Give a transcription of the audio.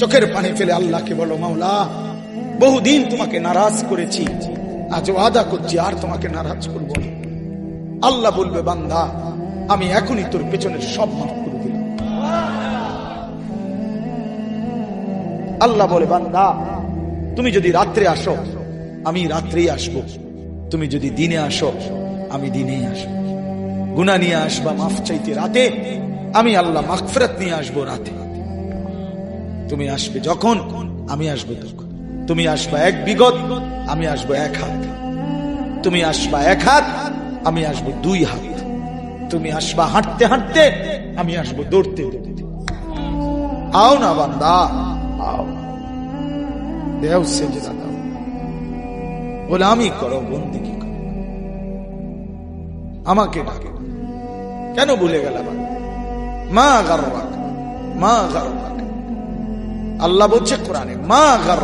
চোখের পানি ফেলে আল্লাহকে বলো, মাওলা বহুদিন তোমাকে নারাজ করেছি, আজ ওয়াদা করছি আর তোমাকে নারাজ করব না। আল্লাহ বলবে, বান্দা আমি এখনই তোর পেছনের সব মাফ করে দিলাম। আল্লাহ বলে, বান্দা তুমি যদি রাত্রে আসো আমি রাত্রেই আসবো, তুমি যদি দিনে আসো আমি দিনেই আসবো। গুনাহ নিয়ে আসবা মাফ চাইতে রাতে, আমি আল্লাহ মাগফিরাত নিয়ে আসবো রাতে। তুমি আসবে যখন আমি আসবো তখন। তুমি আসবা 1 বিগত, আমি আসবো 1 হাত। তুমি আসবা 1 হাত, আমি আসবো 2 হাত। তুমি আসবা হাঁটতে হাঁটতে, আমি আসবো দৌড়তে দৌড়তে। আও না বান্দা, আও, দেও সেজদা দাও, গোলামি করো, বন্দেগী করো, আমাকে ডাকে। কেন ভুলে গেলাম? মা গাররাক, মা গাররাক। আল্লাহ বলছে কোরআনে, মা গাররাক।